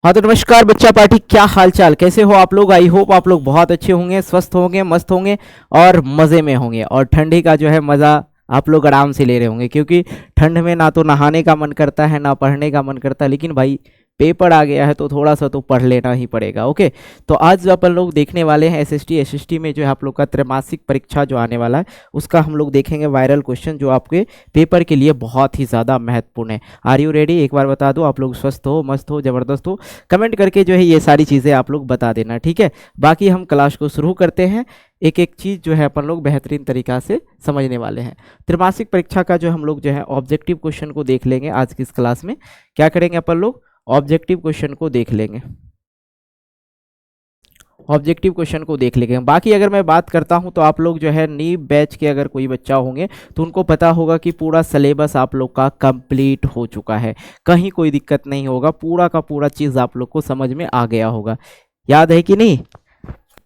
हाँ तो नमस्कार बच्चा पार्टी, क्या हाल चाल, कैसे हो आप लोग। आई होप आप लोग बहुत अच्छे होंगे, स्वस्थ होंगे, मस्त होंगे और मज़े में होंगे। और ठंडी का जो है मज़ा आप लोग आराम से ले रहे होंगे, क्योंकि ठंड में ना तो नहाने का मन करता है ना पढ़ने का मन करता है। लेकिन भाई पेपर आ गया है तो थोड़ा सा तो पढ़ लेना ही पड़ेगा। ओके, तो आज अपन लोग देखने वाले हैं एसएसटी में जो है आप लोग का त्रैमासिक परीक्षा जो आने वाला है उसका हम लोग देखेंगे वायरल क्वेश्चन जो आपके पेपर के लिए बहुत ही ज़्यादा महत्वपूर्ण है। Are you ready? एक बार बता दो, आप लोग स्वस्थ हो, मस्त हो, ज़बरदस्त हो, कमेंट करके जो है ये सारी चीज़ें आप लोग बता देना, ठीक है। बाकी हम क्लास को शुरू करते हैं। एक एक चीज़ जो है अपन लोग बेहतरीन तरीक़ा से समझने वाले हैं। त्रैमासिक परीक्षा का जो हम लोग जो है ऑब्जेक्टिव क्वेश्चन को देख लेंगे आज की इस क्लास में। क्या करेंगे अपन लोग? ऑब्जेक्टिव क्वेश्चन को देख लेंगे। ऑब्जेक्टिव क्वेश्चन को देख लेंगे। बाकी अगर मैं बात करता हूं तो आप लोग जो है नी बैच के अगर कोई बच्चा होंगे तो उनको पता होगा कि पूरा सिलेबस आप लोग का कंप्लीट हो चुका है, कहीं कोई दिक्कत नहीं होगा, पूरा का पूरा चीज़ आप लोग को समझ में आ गया होगा। याद है कि नहीं?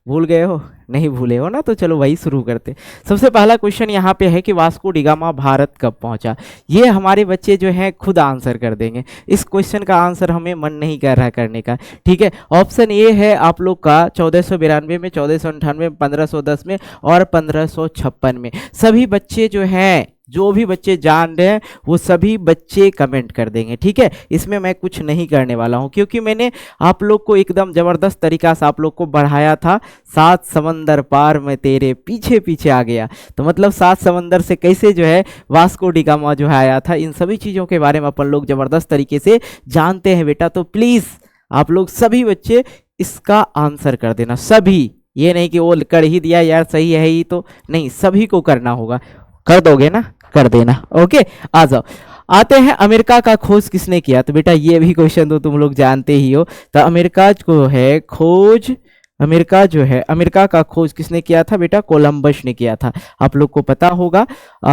भूल गए हो? नहीं भूले हो ना, तो चलो वही शुरू करते। सबसे पहला क्वेश्चन यहाँ पे है कि वास्को डी गामा भारत कब पहुंचा। ये हमारे बच्चे जो हैं खुद आंसर कर देंगे। इस क्वेश्चन का आंसर हमें मन नहीं कर रहा करने का, ठीक है। ऑप्शन ए है आप लोग का 1492 में, 1498 में, 1510 में और 1556 में। सभी बच्चे जो हैं, जो भी बच्चे जान रहे हैं वो सभी बच्चे कमेंट कर देंगे, ठीक है। इसमें मैं कुछ नहीं करने वाला हूं, क्योंकि मैंने आप लोग को एकदम ज़बरदस्त तरीका से आप लोग को बढ़ाया था। 7 समंदर पार में तेरे पीछे पीछे आ गया, तो मतलब 7 समंदर से कैसे जो है वास्को डी गामा जो है आया था, इन सभी चीज़ों के बारे में अपन लोग ज़बरदस्त तरीके से जानते हैं बेटा। तो प्लीज़ आप लोग सभी बच्चे इसका आंसर कर देना, सभी। ये नहीं कि वो कर ही दिया यार, सही है ही तो नहीं, सभी को करना होगा। कर दोगे ना? कर देना। ओके, आ जाओ। आते हैं, अमेरिका का खोज किसने किया। तो बेटा ये भी क्वेश्चन तो तुम लोग जानते ही हो। तो अमेरिका को है खोज, अमेरिका जो है, अमेरिका का खोज किसने किया था बेटा? कोलंबस ने किया था। आप लोग को पता होगा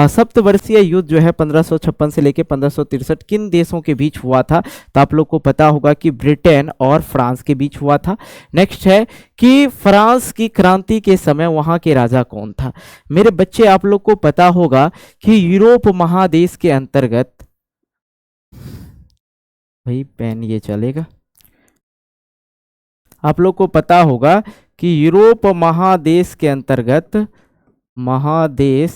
सप्तवर्षीय युद्ध जो है 1556 से लेके 1563 किन देशों के बीच हुआ था। तो आप लोग को पता होगा कि ब्रिटेन और फ्रांस के बीच हुआ था। नेक्स्ट है कि फ्रांस की क्रांति के समय वहां के राजा कौन था। मेरे बच्चे आप लोग को पता होगा कि यूरोप महादेश के अंतर्गत, भाई पेन ये चलेगा, आप लोग को पता होगा कि यूरोप महादेश के अंतर्गत, महादेश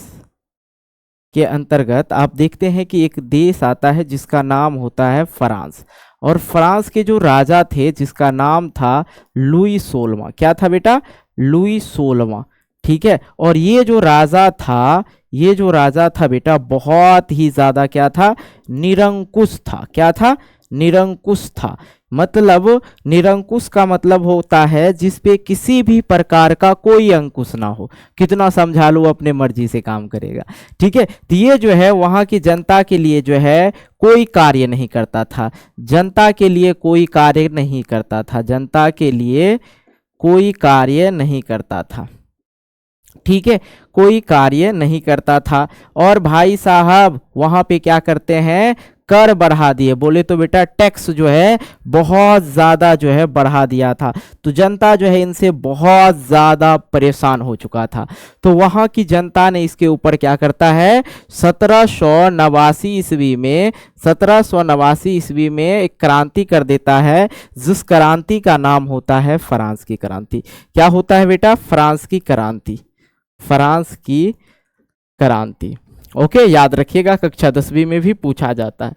के अंतर्गत आप देखते हैं कि एक देश आता है जिसका नाम होता है फ्रांस। और फ्रांस के जो राजा थे जिसका नाम था लुई 16वां। क्या था बेटा? लुई 16वां, ठीक है। और ये जो राजा था, ये जो राजा था बेटा बहुत ही ज्यादा क्या था? निरंकुश था। क्या था? निरंकुश था। मतलब निरंकुश का मतलब होता है जिसपे किसी भी प्रकार का कोई अंकुश ना हो। कितना समझा लो, अपने मर्जी से काम करेगा, ठीक है। तो ये जो है वहां की जनता के लिए जो है कोई कार्य नहीं करता था, जनता के लिए कोई कार्य नहीं करता था, जनता के लिए कोई कार्य नहीं करता था, ठीक है, कोई कार्य नहीं करता था। और भाई साहब वहां पे क्या करते हैं? कर बढ़ा दिए। बोले तो बेटा टैक्स जो है बहुत ज्यादा जो है बढ़ा दिया था। तो जनता जो है इनसे बहुत ज्यादा परेशान हो चुका था। तो वहां की जनता ने इसके ऊपर क्या करता है? 1789 ईस्वी में, 1789 ईस्वी में एक क्रांति कर देता है, जिस क्रांति का नाम होता है फ्रांस की क्रांति। क्या होता है बेटा? फ्रांस की क्रांति, फ्रांस की क्रांति। ओके, याद रखिएगा, कक्षा 10वीं में भी पूछा जाता है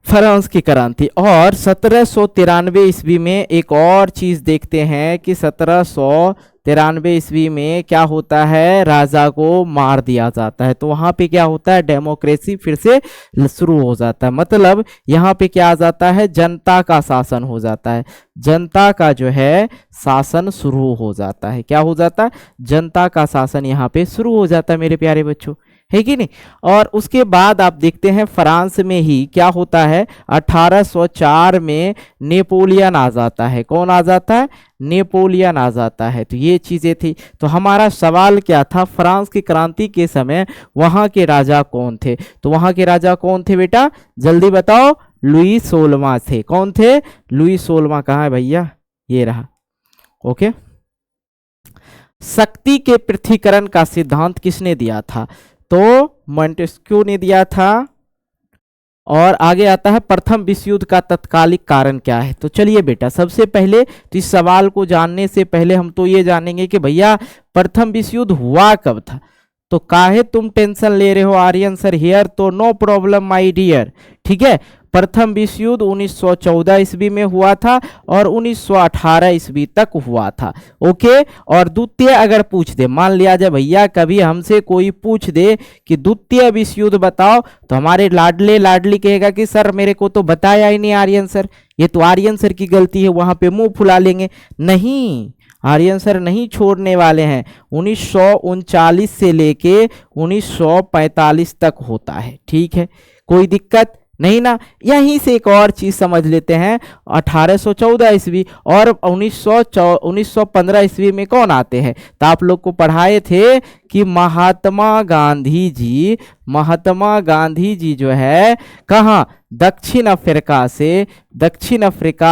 फ्रांस की क्रांति। और 1793 ईस्वी में एक और चीज देखते हैं कि 1793 ईस्वी में क्या होता है? राजा को मार दिया जाता है। तो वहां पे क्या होता है? डेमोक्रेसी फिर से शुरू हो जाता है। मतलब यहाँ पे क्या आ जाता है? जनता का शासन हो जाता है, जनता का जो है शासन शुरू हो जाता है। क्या हो जाता है? जनता का शासन यहाँ पे शुरू हो जाता है मेरे प्यारे बच्चों, है कि नहीं। और उसके बाद आप देखते हैं फ्रांस में ही क्या होता है? 1804 में नेपोलियन आ जाता है। कौन आ जाता है? नेपोलियन आ जाता है। तो ये चीजें थी। तो हमारा सवाल क्या था? फ्रांस की क्रांति के समय वहां के राजा कौन थे? तो वहां के राजा कौन थे बेटा? जल्दी बताओ। लुई 16वां थे। कौन थे? लुई 16वां। कहाँ है भैया? ये रहा। ओके, शक्ति के पृथ्वीकरण का सिद्धांत किसने दिया था? तो मोंटेस्क्यू ने दिया था, और आगे आता है प्रथम विश्व युद्ध का तत्कालिक कारण क्या है। तो चलिए बेटा, सबसे पहले तो इस सवाल को जानने से पहले हम तो ये जानेंगे कि भैया प्रथम विश्व युद्ध हुआ कब था। तो काहे तुम टेंशन ले रहे हो आर्यन सर हियर, तो नो प्रॉब्लम माय डियर। ठीक है, प्रथम विश्व युद्ध 1914 ईस्वी में हुआ था और 1918 ईस्वी तक हुआ था। ओके, और द्वितीय अगर पूछ दे, मान लिया जाए भैया कभी हमसे कोई पूछ दे कि द्वितीय विश्व युद्ध बताओ, तो हमारे लाडले लाडली कहेगा कि सर मेरे को तो बताया ही नहीं आर्यन सर, ये तो आर्यन सर की गलती है, वहां पे मुंह फुला लेंगे। नहीं, आर्यन सर नहीं छोड़ने वाले हैं। 1939 से लेके 1945 तक होता है। ठीक है, कोई दिक्कत नहीं ना। यहीं से एक और चीज समझ लेते हैं, 1814 ईस्वी और 1915 ईस्वी में कौन आते हैं। तो आप लोग को पढ़ाए थे कि महात्मा गांधी जी जो है कहाँ, दक्षिण अफ्रीका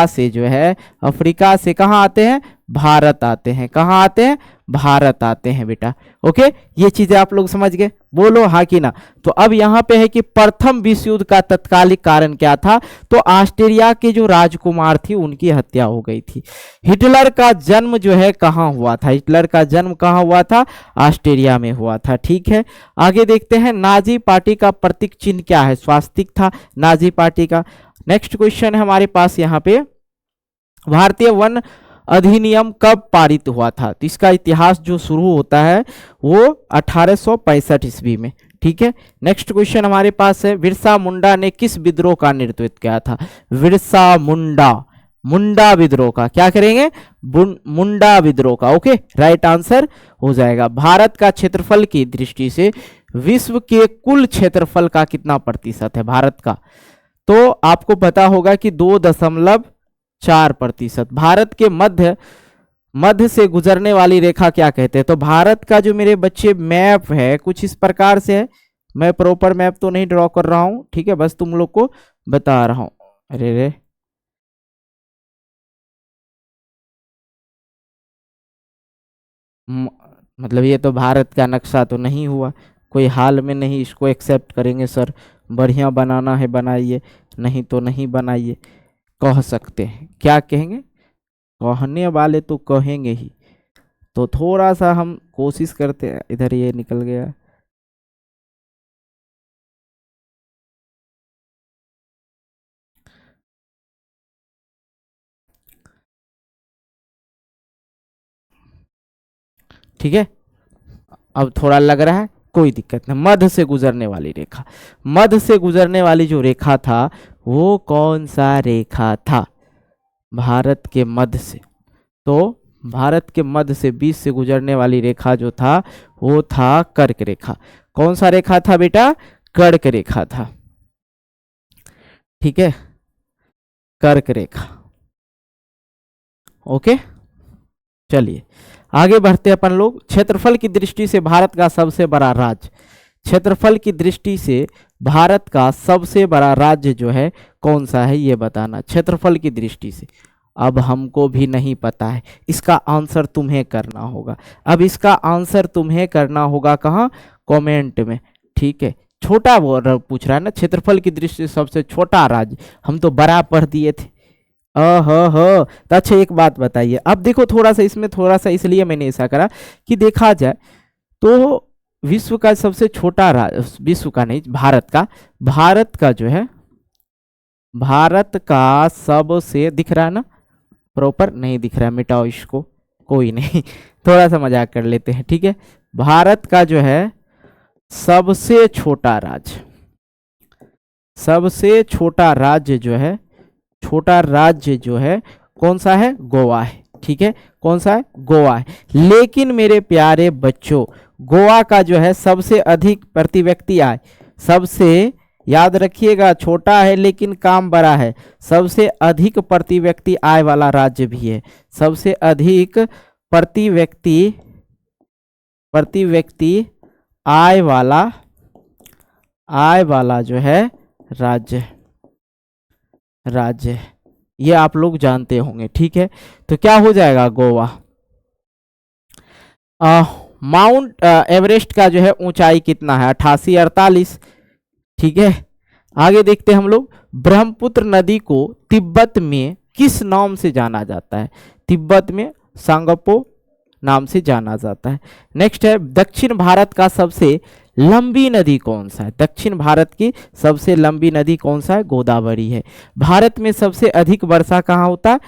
से जो है, अफ्रीका से कहाँ आते हैं, भारत आते हैं। कहाँ आते हैं, भारत आते हैं बेटा। ओके, ये चीजें आप लोग समझ गए, बोलो हाँ कि ना। तो अब यहाँ पे है कि प्रथम विश्व युद्ध का तत्कालिक कारण क्या था। तो ऑस्ट्रिया के जो राजकुमार थी उनकी हत्या हो गई थी। हिटलर का जन्म जो है कहाँ हुआ था, हिटलर का जन्म कहाँ हुआ था, ऑस्ट्रिया में हुआ था। ठीक है, आगे देखते हैं, नाजी पार्टी का प्रतीक चिन्ह क्या है, स्वास्तिक था नाजी पार्टी का। नेक्स्ट क्वेश्चन है हमारे पास यहाँ पे, भारतीय वन अधिनियम कब पारित हुआ था। तो इसका इतिहास जो शुरू होता है वो 1865 ईस्वी में। ठीक है, नेक्स्ट क्वेश्चन हमारे पास है, बिरसा मुंडा ने किस विद्रोह का नेतृत्व किया था। बिरसा मुंडा विद्रोह का, क्या करेंगे, मुंडा विद्रोह का। ओके, राइट आंसर हो जाएगा। भारत का क्षेत्रफल की दृष्टि से विश्व के कुल क्षेत्रफल का कितना प्रतिशत है भारत का। तो आपको पता होगा कि 2.4%। भारत के मध्य से गुजरने वाली रेखा क्या कहते हैं। तो भारत का जो मेरे बच्चे मैप है कुछ इस प्रकार से है, मैं प्रॉपर मैप तो नहीं ड्रॉ कर रहा हूं, ठीक है, बस तुम लोग को बता रहा हूं। अरे रे, मतलब ये तो भारत का नक्शा तो नहीं हुआ, कोई हाल में नहीं इसको एक्सेप्ट करेंगे सर, बढ़िया बनाना है बनाइए, नहीं तो नहीं बनाइए, कह सकते हैं। क्या कहेंगे, कहने वाले तो कहेंगे ही। तो थोड़ा सा हम कोशिश करते हैं, इधर ये निकल गया। ठीक है, अब थोड़ा लग रहा है, कोई दिक्कत नहीं। मध्य से गुजरने वाली रेखा, मध्य से गुजरने वाली जो रेखा था वो कौन सा रेखा था, भारत के मध्य से। तो भारत के मध्य से बीच से गुजरने वाली रेखा जो था वो था कर्क रेखा। कौन सा रेखा था बेटा, कर्क रेखा था। ठीक है, कर्क रेखा। ओके, चलिए आगे बढ़ते हैं अपन लोग। क्षेत्रफल की दृष्टि से भारत का सबसे बड़ा राज्य, क्षेत्रफल की दृष्टि से भारत का सबसे बड़ा राज्य जो है कौन सा है ये बताना, क्षेत्रफल की दृष्टि से। अब हमको भी नहीं पता है, इसका आंसर तुम्हें करना होगा। अब इसका आंसर तुम्हें करना होगा कहाँ, कमेंट में। ठीक है, छोटा वो पूछ रहा है ना, क्षेत्रफल की दृष्टि से सबसे छोटा राज्य, हम तो बड़ा पढ़ दिए थे। तो अच्छा एक बात बताइए, अब देखो थोड़ा सा इसमें, थोड़ा सा इसलिए मैंने ऐसा करा कि देखा जाए तो विश्व का सबसे छोटा राज्य, विश्व का नहीं, भारत का जो है, भारत का सबसे, दिख रहा है ना, प्रॉपर नहीं दिख रहा है, मिटाओ इसको, कोई नहीं थोड़ा सा मजाक कर लेते हैं। ठीक है, भारत का जो है सबसे छोटा राज्य, सबसे छोटा राज्य जो है, छोटा राज्य जो है कौन सा है, गोवा है। ठीक है, कौन सा है, गोवा है। लेकिन मेरे प्यारे बच्चों, गोवा का जो है सबसे अधिक प्रति व्यक्ति आय, सबसे, याद रखिएगा छोटा है लेकिन काम बड़ा है, सबसे अधिक प्रति व्यक्ति आय वाला राज्य भी है, सबसे अधिक प्रति व्यक्ति आय वाला जो है राज्य ये आप लोग जानते होंगे। ठीक है, तो क्या हो जाएगा, गोवा। माउंट एवरेस्ट का जो है ऊंचाई कितना है, 8848। ठीक है, आगे देखते हैं हम लोग, ब्रह्मपुत्र नदी को तिब्बत में किस नाम से जाना जाता है? तिब्बत में सांगपो नाम से जाना जाता है। नेक्स्ट है, दक्षिण भारत का सबसे लंबी नदी कौन सा है? दक्षिण भारत की सबसे लंबी नदी कौन सा है? गोदावरी है। भारत में सबसे अधिक वर्षा कहाँ होता है?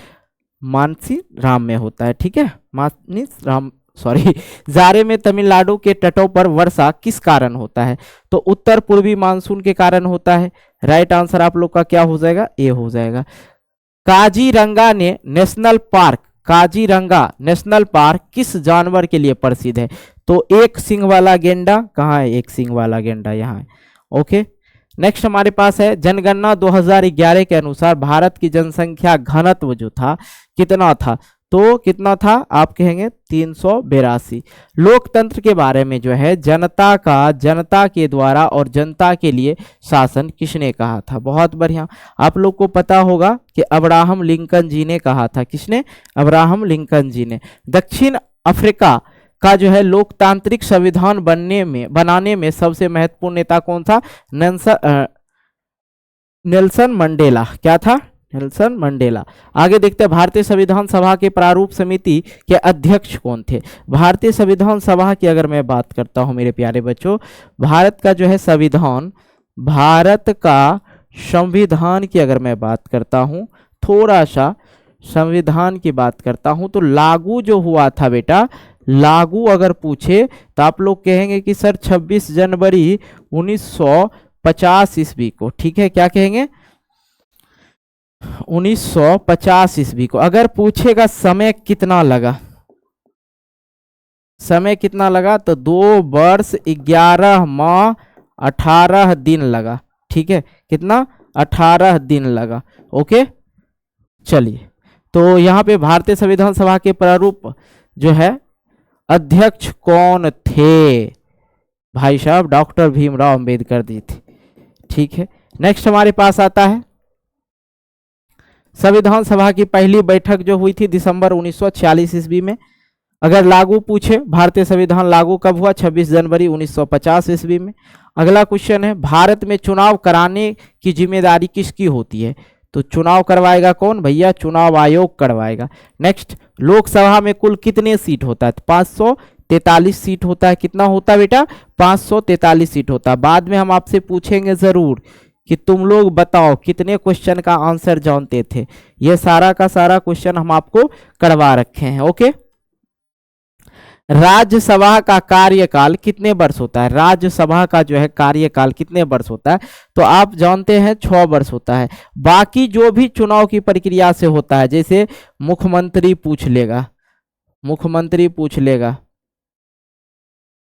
मानसीराम में होता है। ठीक है, मानसीराम सॉरी जारे में तमिलनाडु के तटों पर वर्षा किस कारण होता है? तो उत्तर पूर्वी मानसून के कारण होता है। राइट आंसर आप लोग का क्या हो जाएगा? ए हो जाएगा। काजीरंगा ने national park, Kaziranga national park किस जानवर के लिए प्रसिद्ध है? तो एक सींग वाला गेंडा, कहाँ है एक सींग वाला गेंडा? यहाँ है। ओके, नेक्स्ट हमारे पास है, जनगणना 2011 के अनुसार भारत की जनसंख्या घनत्व जो था कितना था? तो कितना था? आप कहेंगे 382। लोकतंत्र के बारे में जो है, जनता का जनता के द्वारा और जनता के लिए शासन किसने कहा था? बहुत बढ़िया, आप लोग को पता होगा कि अब्राहम लिंकन जी ने कहा था। किसने? अब्राहम लिंकन जी ने। दक्षिण अफ्रीका का जो है लोकतांत्रिक संविधान बनाने में सबसे महत्वपूर्ण नेता कौन था? Nelson Mandela. क्या था? Nelson Mandela. आगे देखते हैं, भारतीय संविधान सभा के प्रारूप समिति के अध्यक्ष कौन थे? भारतीय संविधान सभा की अगर मैं बात करता हूं मेरे प्यारे बच्चों, भारत का जो है संविधान, भारत का संविधान की अगर मैं बात करता हूं, थोड़ा सा संविधान की बात करता हूं, तो लागू जो हुआ था बेटा, लागू अगर पूछे तो आप लोग कहेंगे कि सर 26 जनवरी 1950 ईस्वी को। ठीक है, क्या कहेंगे? 1950 ईस्वी को। अगर पूछेगा समय कितना लगा, समय कितना लगा, तो 2 वर्ष 11 माह 18 दिन लगा। ठीक है, कितना? 18 दिन लगा। ओके, चलिए, तो यहाँ पे भारतीय संविधान सभा के प्रारूप जो है अध्यक्ष कौन थे? भाई साहब डॉक्टर भीमराव अंबेडकर जी थे। ठीक है, नेक्स्ट हमारे पास आता है, संविधान सभा की पहली बैठक जो हुई थी दिसंबर 1946 ईस्वी में। अगर लागू पूछे, भारतीय संविधान लागू कब हुआ? 26 जनवरी 1950 ईस्वी में। अगला क्वेश्चन है, भारत में चुनाव कराने की जिम्मेदारी किसकी होती है? तो चुनाव करवाएगा कौन? भैया चुनाव आयोग करवाएगा। नेक्स्ट, लोकसभा में कुल कितने सीट होता है? 543 सीट होता है। कितना होता है बेटा? 543 सीट होता है। बाद में हम आपसे पूछेंगे जरूर कि तुम लोग बताओ कितने क्वेश्चन का आंसर जानते थे। ये सारा का सारा क्वेश्चन हम आपको करवा रखे हैं। ओके, राज्यसभा का कार्यकाल कितने वर्ष होता है? राज्यसभा का जो है कार्यकाल कितने वर्ष होता है? तो आप जानते हैं 6 वर्ष होता है। बाकी जो भी चुनाव की प्रक्रिया से होता है, जैसे मुख्यमंत्री पूछ लेगा, मुख्यमंत्री पूछ लेगा,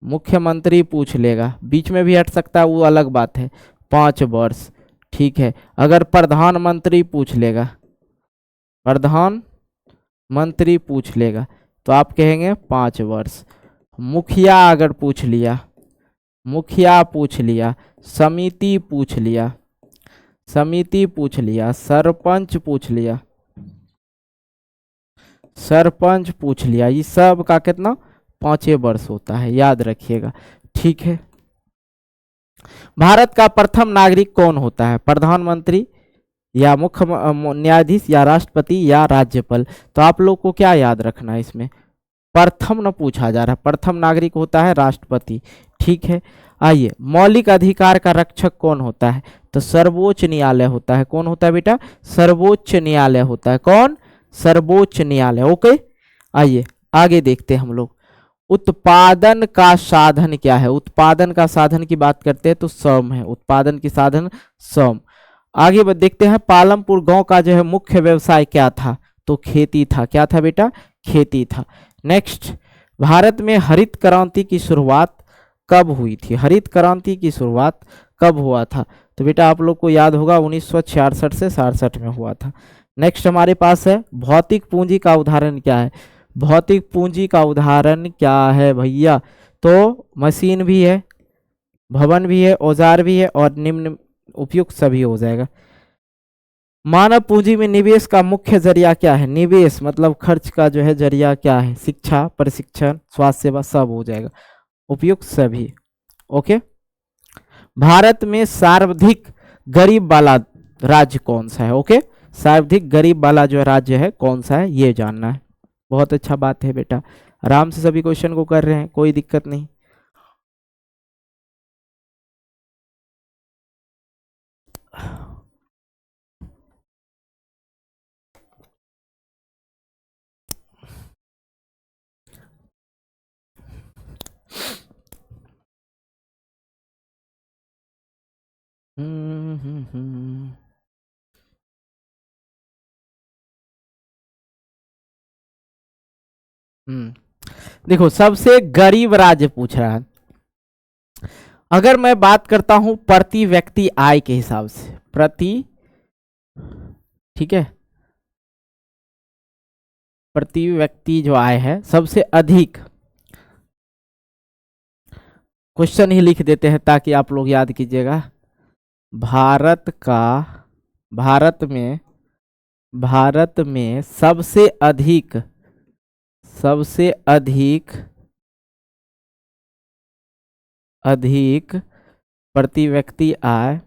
मुख्यमंत्री पूछ लेगा, बीच में भी हट सकता है, वो अलग बात है, 5 वर्ष। ठीक है, अगर प्रधानमंत्री पूछ लेगा, प्रधानमंत्री पूछ लेगा, तो आप कहेंगे 5 वर्ष। मुखिया अगर पूछ लिया, मुखिया पूछ लिया, समिति पूछ लिया, समिति पूछ लिया, सरपंच पूछ लिया, सरपंच पूछ लिया, ये सब का कितना? 5 वर्ष होता है, याद रखिएगा। ठीक है, भारत का प्रथम नागरिक कौन होता है? प्रधानमंत्री या मुख्य न्यायाधीश या राष्ट्रपति या राज्यपाल? तो आप लोग को क्या याद रखना है इसमें? प्रथम न पूछा जा रहा है, प्रथम नागरिक होता है राष्ट्रपति। ठीक है, आइए, मौलिक अधिकार का रक्षक कौन होता है? तो सर्वोच्च न्यायालय होता है। कौन होता है बेटा? सर्वोच्च न्यायालय होता है। कौन? सर्वोच्च न्यायालय। ओके, आइए आगे देखते हैं हम लोग, उत्पादन का साधन क्या है? उत्पादन का साधन की बात करते हैं तो श्रम है, उत्पादन की साधन श्रम। आगे देखते हैं, पालमपुर गांव का जो है मुख्य व्यवसाय क्या था? तो खेती था। क्या था बेटा? खेती था। नेक्स्ट, भारत में हरित क्रांति की शुरुआत कब हुई थी? हरित क्रांति की शुरुआत कब हुआ था? तो बेटा आप लोग को याद होगा 1966 से 67 में हुआ था। नेक्स्ट हमारे पास है, भौतिक पूंजी का उदाहरण क्या है? भौतिक पूंजी का उदाहरण क्या है भैया? तो मशीन भी है, भवन भी है, औजार भी है और निम्न उपयुक्त सभी हो जाएगा। मानव पूंजी में निवेश का मुख्य जरिया क्या है? निवेश मतलब खर्च का जो है जरिया क्या है? शिक्षा, प्रशिक्षण, स्वास्थ्य सेवा, सब हो जाएगा, उपयुक्त सभी। ओके, भारत में सर्वाधिक गरीब वाला राज्य कौन सा है। ओके, सर्वाधिक गरीब वाला जो राज्य है कौन सा है, ये जानना है। बहुत अच्छा बात है बेटा, आराम से सभी क्वेश्चन को कर रहे हैं, कोई दिक्कत नहीं। हम्म। देखो, सबसे गरीब राज्य पूछ रहा है। अगर मैं बात करता हूं प्रति व्यक्ति आय के हिसाब से, प्रति, ठीक है, प्रति व्यक्ति जो आय है सबसे अधिक, क्वेश्चन ही लिख देते हैं ताकि आप लोग याद कीजिएगा। भारत का, भारत में सबसे अधिक अधिक प्रति व्यक्ति आय,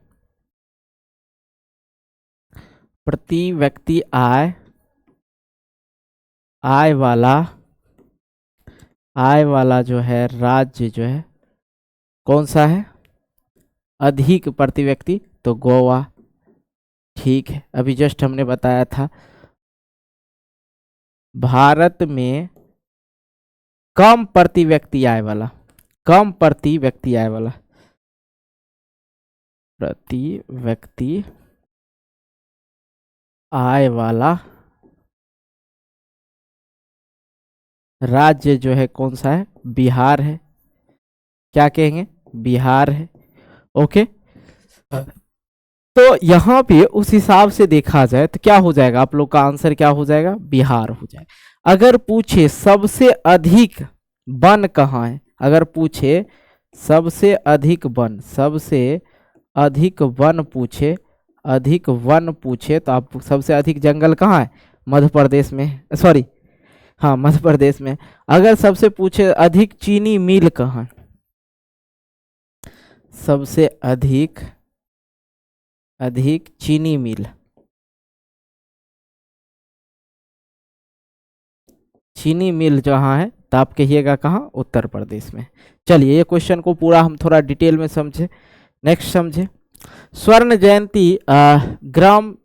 प्रति व्यक्ति आय वाला जो है राज्य जो है कौन सा है, अधिक प्रति व्यक्ति, तो गोवा। ठीक है, अभी जस्ट हमने बताया था। भारत में कम प्रति व्यक्ति आय वाला, कम प्रति व्यक्ति आय वाला, प्रति व्यक्ति आय वाला राज्य जो है कौन सा है, बिहार है। क्या कहेंगे, बिहार है। ओके, तो यहाँ पे उस हिसाब से देखा जाए तो क्या हो जाएगा, आप लोग का आंसर क्या हो जाएगा, बिहार हो जाएगा। अगर पूछे सबसे अधिक वन कहाँ है, अगर पूछे सबसे अधिक वन, सबसे अधिक वन पूछे, अधिक वन पूछे तो आप सबसे अधिक जंगल कहाँ है, मध्य प्रदेश में, सॉरी, हाँ मध्य प्रदेश में। अगर सबसे पूछे अधिक चीनी मिल कहाँ, सबसे अधिक चीनी मिल, चीनी मिल जहाँ है तो आप कहिएगा कहाँ, उत्तर प्रदेश में। चलिए ये क्वेश्चन को पूरा हम थोड़ा डिटेल में समझे। नेक्स्ट समझे, स्वर्ण जयंती ग्राम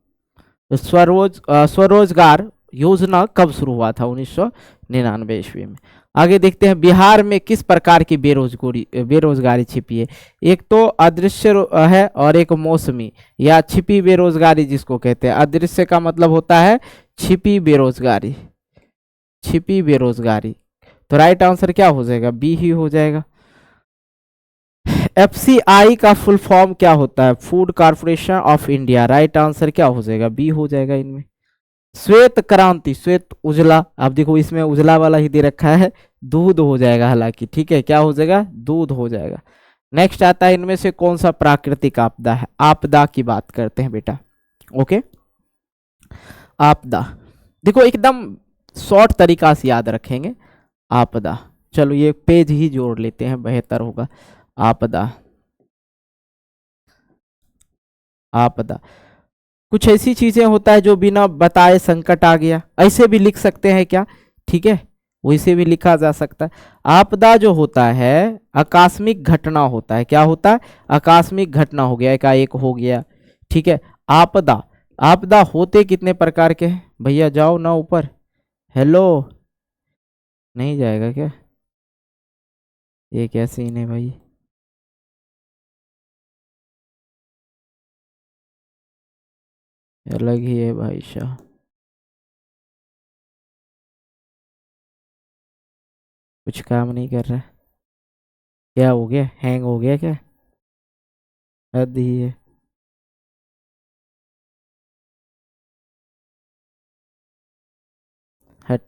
स्वरोजगार योजना कब शुरू हुआ था, 1999 ईस्वी में। आगे देखते हैं, बिहार में किस प्रकार की बेरोजगारी छिपी है। एक तो अदृश्य है और एक मौसमी या छिपी बेरोजगारी जिसको कहते हैं। अदृश्य का मतलब होता है छिपी बेरोजगारी, छिपी बेरोजगारी, तो राइट आंसर क्या हो जाएगा, बी ही हो जाएगा। एफसीआई का फुल फॉर्म क्या होता है, food corporation of India, right answer क्या हो जाएगा, बी हो जाएगा इनमें। श्वेत क्रांति, श्वेत उजला, आप देखो इसमें उजला वाला ही दे रखा है, दूध हो जाएगा हालांकि, ठीक है, क्या हो जाएगा, दूध हो जाएगा। नेक्स्ट आता है, इनमें से कौन सा प्राकृतिक आपदा है, आपदा की बात करते हैं बेटा। ओके, आपदा, देखो एकदम शॉर्ट तरीका से याद रखेंगे, आपदा। चलो ये पेज ही जोड़ लेते हैं, बेहतर होगा। आपदा, आपदा कुछ ऐसी चीजें होता है जो बिना बताए संकट आ गया, ऐसे भी लिख सकते हैं क्या, ठीक है, वैसे भी लिखा जा सकता है। आपदा जो होता है आकस्मिक घटना होता है, क्या होता है, आकस्मिक घटना हो गया, एकाएक हो गया, ठीक है। आपदा, आपदा होते कितने प्रकार के हैं, भैया जाओ ना ऊपर, हेलो, नहीं जाएगा क्या, ये क्या सीन है भाई, अलग ही है भाई साहब, कुछ काम नहीं कर रहा है, क्या हो गया, हैंग हो गया क्या, हद ही है। हट,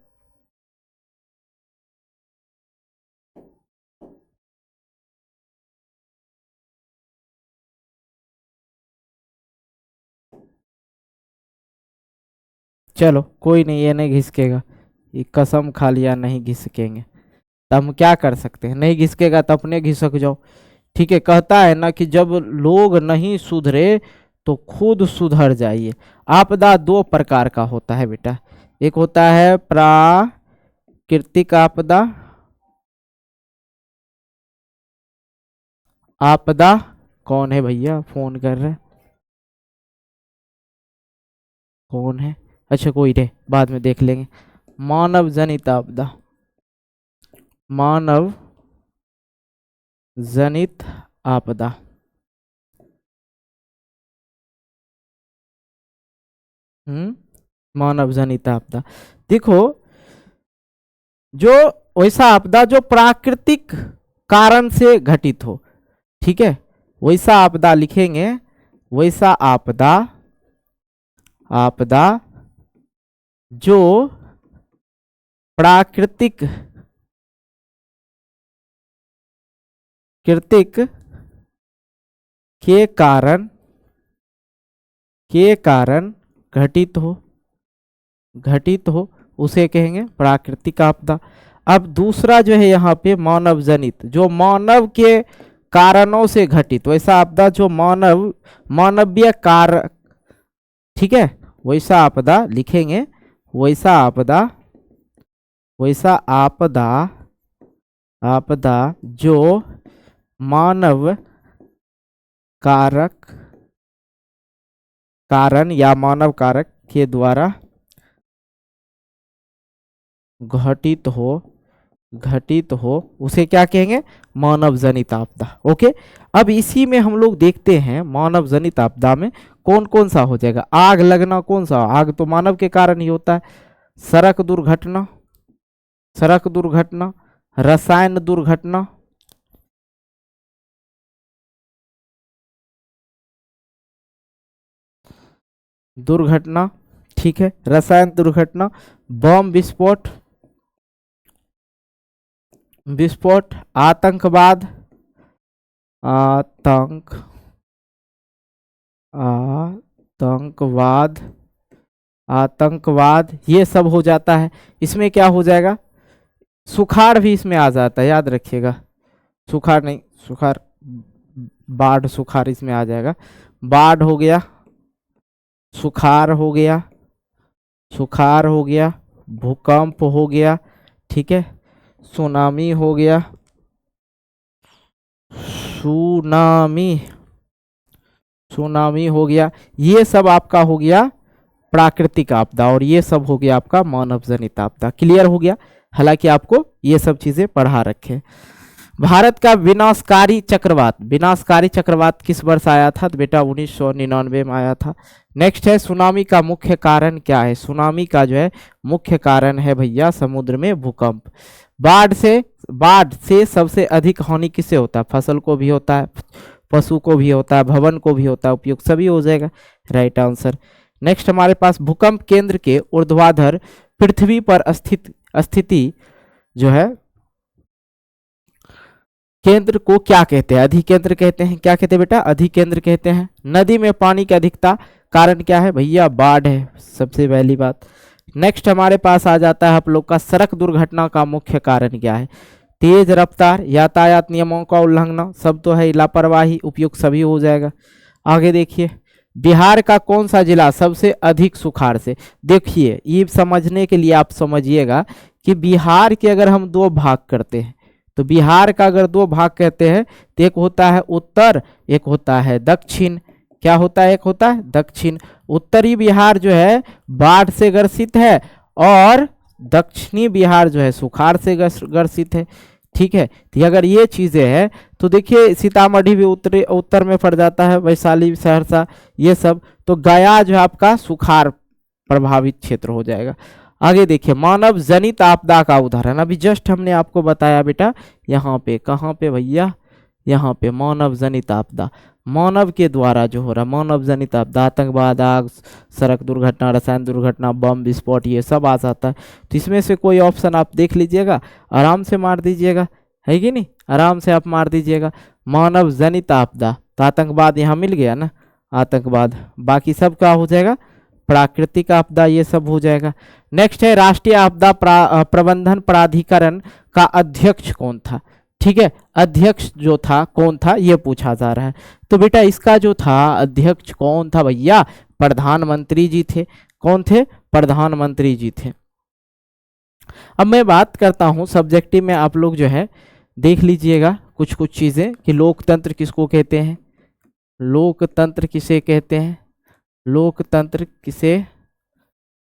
चलो कोई नहीं, ये नहीं घिसकेगा, ये कसम खा लिया नहीं घिसकेंगे, तो हम क्या कर सकते हैं, नहीं घिसकेगा तो अपने घिसक जाओ, ठीक है। कहता है ना कि जब लोग नहीं सुधरे तो खुद सुधर जाइए। आपदा दो प्रकार का होता है बेटा, एक होता है प्राकृतिक आपदा, आपदा कौन है भैया फोन कर रहे हैं, कौन है, अच्छा कोई नहीं बाद में देख लेंगे। मानव जनित आपदा, मानव जनित आपदा, मानव जनित आपदा। देखो जो वैसा आपदा जो प्राकृतिक कारण से घटित हो, ठीक है, वैसा आपदा लिखेंगे, वैसा आपदा, आपदा जो प्राकृतिक कृतिक के कारण घटित हो उसे कहेंगे प्राकृतिक आपदा। अब दूसरा जो है यहाँ पे मानव जनित, जो मानव के कारणों से घटित, वैसा आपदा जो मानवीय कार, ठीक है, वैसा आपदा लिखेंगे, वैसा आपदा जो मानव कारण या मानव कारक के द्वारा घटित हो उसे क्या कहेंगे, मानव जनित आपदा। ओके, अब इसी में हम लोग देखते हैं मानव जनित आपदा में कौन कौन सा हो जाएगा। आग लगना कौन सा, आग तो मानव के कारण ही होता है। सड़क दुर्घटना, रसायन दुर्घटना, ठीक है, रसायन दुर्घटना, बम विस्फोट, आतंकवाद, आतंकवाद ये सब हो जाता है। इसमें क्या हो जाएगा, सुखाड़ भी इसमें आ जाता है, याद रखिएगा, सुखाड़ नहीं, बाढ़ सुखाड़ इसमें आ जाएगा। बाढ़ हो गया, सुखाड़ हो गया, भूकंप हो गया, ठीक है, सुनामी हो गया, सुनामी हो गया, ये सब आपका हो गया प्राकृतिक आपदा, और ये सब हो गया आपका मानव जनित आपदा। क्लियर हो गया, हालांकि आपको ये सब चीजें पढ़ा रखे। भारत का विनाशकारी चक्रवात किस वर्ष आया था, तो बेटा 1999 में आया था। नेक्स्ट है सुनामी का मुख्य कारण क्या है, सुनामी का जो है मुख्य कारण है भैया समुद्र में भूकंप। बाढ़ से सबसे अधिक हानि किससे होता है, फसल को भी होता है, पशु को भी होता है, भवन को भी होता है, उपयुक्त सभी हो जाएगा, राइट आंसर। नेक्स्ट हमारे पास भूकंप केंद्र के ऊर्ध्वाधर पृथ्वी पर स्थिति जो है केंद्र को क्या कहते हैं, अधिकेंद्र कहते हैं। क्या कहते हैं बेटा, अधिकेंद्र कहते हैं। नदी में पानी की अधिकता कारण क्या है भैया, बाढ़ है, सबसे पहली बात। नेक्स्ट हमारे पास आ जाता है आप लोग का सड़क दुर्घटना का मुख्य कारण क्या है, तेज रफ्तार, यातायात नियमों का उल्लंघन, सब तो है, लापरवाही, उपयुक्त सभी हो जाएगा। आगे देखिए, बिहार का कौन सा जिला सबसे अधिक सुखाड़ से, देखिए ये समझने के लिए आप समझिएगा कि बिहार के अगर हम दो भाग करते हैं, तो बिहार का अगर दो भाग कहते हैं तो एक होता है उत्तर, एक होता है दक्षिण। क्या होता है, एक होता है दक्षिण। उत्तरी बिहार जो है बाढ़ से ग्रसित है, और दक्षिणी बिहार जो है सुखाड़ से ग्रसित है, ठीक है। तो अगर ये चीजें हैं तो देखिए सीतामढ़ी भी उत्तर में पड़ जाता है, वैशाली, सहरसा, ये सब, तो गया जो है आपका सुखाड़ प्रभावित क्षेत्र हो जाएगा। आगे देखिए, मानव जनित आपदा का उदाहरण अभी जस्ट हमने आपको बताया बेटा, यहाँ पे कहाँ पे भैया, यहाँ पे मानव जनित आपदा, मानव के द्वारा जो हो रहा मानव जनित आपदा, आतंकवाद, आग, सड़क दुर्घटना, रसायन दुर्घटना, बम विस्फोट, ये सब आ जाता है। तो इसमें से कोई ऑप्शन आप देख लीजिएगा, आराम से मार दीजिएगा, है कि नहीं, आराम से आप मार दीजिएगा मानव जनित आपदा। तो आतंकवाद यहाँ मिल गया ना, आतंकवाद, बाकी सब क्या हो जाएगा, प्राकृतिक आपदा, ये सब हो जाएगा। नेक्स्ट है राष्ट्रीय आपदा प्रबंधन प्राधिकरण का अध्यक्ष कौन था, ठीक है, अध्यक्ष जो था कौन था ये पूछा जा रहा है। तो बेटा इसका जो था अध्यक्ष कौन था भैया, प्रधानमंत्री जी थे। कौन थे, प्रधानमंत्री जी थे। अब मैं बात करता हूं सब्जेक्टिव में, आप लोग जो है देख लीजिएगा कुछ कुछ चीजें कि लोकतंत्र किसको कहते हैं, लोकतंत्र किसे कहते हैं, लोकतंत्र किसे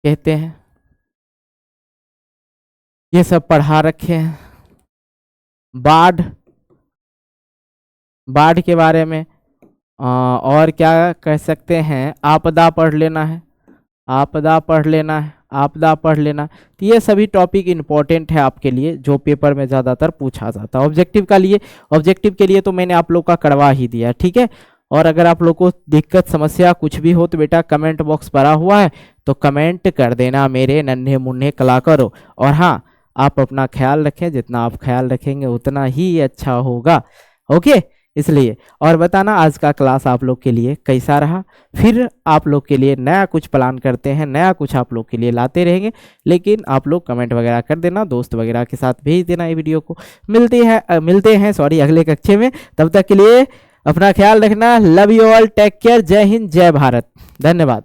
कहते हैं, ये सब पढ़ा रखे हैं। बाढ़, बाढ़ के बारे में और क्या कह सकते हैं, आपदा पढ़ लेना है, आपदा पढ़ लेना है, आपदा पढ़ लेना। तो ये सभी टॉपिक इंपॉर्टेंट है आपके लिए, जो पेपर में ज़्यादातर पूछा जाता है। ऑब्जेक्टिव का लिए, ऑब्जेक्टिव के लिए तो मैंने आप लोग का करवा ही दिया, ठीक है। और अगर आप लोग को दिक्कत समस्या कुछ भी हो तो बेटा कमेंट बॉक्स भरा हुआ है, तो कमेंट कर देना मेरे नन्हे मुन्ने कलाकारों। और हाँ, आप अपना ख्याल रखें, जितना आप ख्याल रखेंगे उतना ही अच्छा होगा, ओके। इसलिए और बताना आज का क्लास आप लोग के लिए कैसा रहा। फिर आप लोग के लिए नया कुछ प्लान करते हैं, नया कुछ आप लोग के लिए लाते रहेंगे, लेकिन आप लोग कमेंट वगैरह कर देना, दोस्त वगैरह के साथ भेज देना ये वीडियो को। मिलते हैं अगले कक्षा में। तब तक के लिए अपना ख्याल रखना। Love you all, take care, जय हिंद, जय भारत, धन्यवाद।